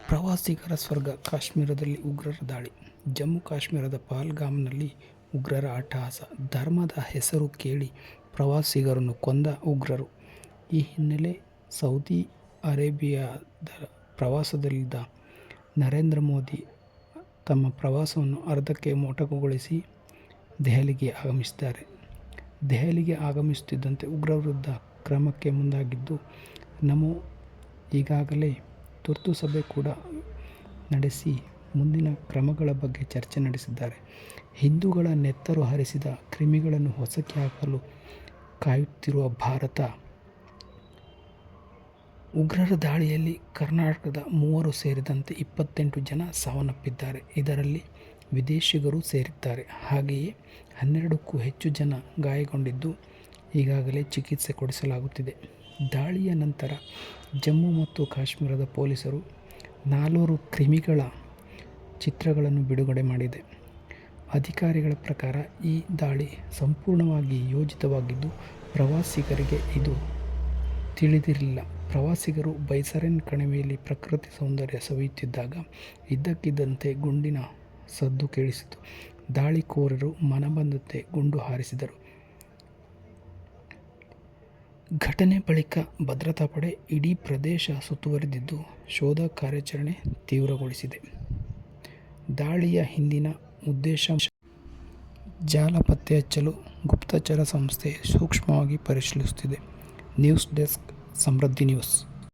ಪ್ರವಾಸಿಗರ ಸ್ವರ್ಗ ಕಾಶ್ಮೀರದಲ್ಲಿ ಉಗ್ರರ ದಾಳಿ. ಜಮ್ಮು ಕಾಶ್ಮೀರದ ಪಹಲ್ಗಾಮ್ನಲ್ಲಿ ಉಗ್ರರ ಅಟ್ಟಹಾಸ. ಧರ್ಮದ ಹೆಸರು ಕೇಳಿ ಪ್ರವಾಸಿಗರನ್ನು ಕೊಂದ ಉಗ್ರರು. ಈ ಹಿನ್ನೆಲೆ ಸೌದಿ ಅರೇಬಿಯಾದ ಪ್ರವಾಸದಲ್ಲಿದ್ದ ನರೇಂದ್ರ ಮೋದಿ ತಮ್ಮ ಪ್ರವಾಸವನ್ನು ಅರ್ಧಕ್ಕೆ ಮೊಟಕುಗೊಳಿಸಿ ದೆಹಲಿಗೆ ಆಗಮಿಸಿದ್ದಾರೆ. ದೆಹಲಿಗೆ ಆಗಮಿಸುತ್ತಿದ್ದಂತೆ ಉಗ್ರರ ವಿರುದ್ಧ ಕ್ರಮಕ್ಕೆ ಮುಂದಾಗಿದ್ದು ನಮೋ ಈಗಾಗಲೇ ತುರ್ತು ಸಭೆ ಕೂಡ ನಡೆಸಿ ಮುಂದಿನ ಕ್ರಮಗಳ ಬಗ್ಗೆ ಚರ್ಚೆ ನಡೆಸಿದ್ದಾರೆ. ಹಿಂದೂಗಳ ನೆತ್ತರು ಹರಿಸಿದ ಕ್ರಿಮಿಗಳನ್ನು ಹೊಸಕಿ ಹಾಕಲು ಕಾಯುತ್ತಿರುವ ಭಾರತ ಉಗ್ರರ ದಾಳಿಯಲ್ಲಿ ಕರ್ನಾಟಕದ 3 ಸೇರಿದಂತೆ 28 ಜನ ಸಾವನ್ನಪ್ಪಿದ್ದಾರೆ. ಇದರಲ್ಲಿ ವಿದೇಶಿಗರು ಸೇರಿದ್ದಾರೆ. ಹಾಗೆಯೇ 12ಕ್ಕೂ ಹೆಚ್ಚು ಜನ ಗಾಯಗೊಂಡಿದ್ದು ಈಗಾಗಲೇ ಚಿಕಿತ್ಸೆ ಕೊಡಿಸಲಾಗುತ್ತಿದೆ. ದಾಳಿಯ ನಂತರ ಜಮ್ಮು ಮತ್ತು ಕಾಶ್ಮೀರದ ಪೊಲೀಸರು 4 ಕ್ರಿಮಿಗಳ ಚಿತ್ರಗಳನ್ನು ಬಿಡುಗಡೆ ಮಾಡಿದೆ. ಅಧಿಕಾರಿಗಳ ಪ್ರಕಾರ ಈ ದಾಳಿ ಸಂಪೂರ್ಣವಾಗಿ ಯೋಜಿತವಾಗಿದ್ದು ಪ್ರವಾಸಿಗರಿಗೆ ಇದು ತಿಳಿದಿರಲಿಲ್ಲ. ಪ್ರವಾಸಿಗರು ಬೈಸರೆನ್ ಕಣಿವೆಯಲ್ಲಿ ಪ್ರಕೃತಿ ಸೌಂದರ್ಯ ಸವಿಯುತ್ತಿದ್ದಾಗ ಇದ್ದಕ್ಕಿದ್ದಂತೆ ಗುಂಡಿನ ಸದ್ದು ಕೇಳಿಸಿತು. ದಾಳಿಕೋರರು ಮನಬಂದಂತೆ ಗುಂಡು ಹಾರಿಸಿದರು. ಘಟನೆ ಬಳಿಕ ಭದ್ರತಾ ಪಡೆ ಇಡೀ ಪ್ರದೇಶ ಸುತ್ತುವರಿದಿದ್ದು ಶೋಧ ಕಾರ್ಯಾಚರಣೆ ತೀವ್ರಗೊಳಿಸಿದೆ. ದಾಳಿಯ ಹಿಂದಿನ ಉದ್ದೇಶ ಜಾಲ ಪತ್ತೆ ಹಚ್ಚಲು ಗುಪ್ತಚರ ಸಂಸ್ಥೆ ಸೂಕ್ಷ್ಮವಾಗಿ ಪರಿಶೀಲಿಸುತ್ತಿದೆ. ನ್ಯೂಸ್ ಡೆಸ್ಕ್, ಸಮೃದ್ಧಿ ನ್ಯೂಸ್.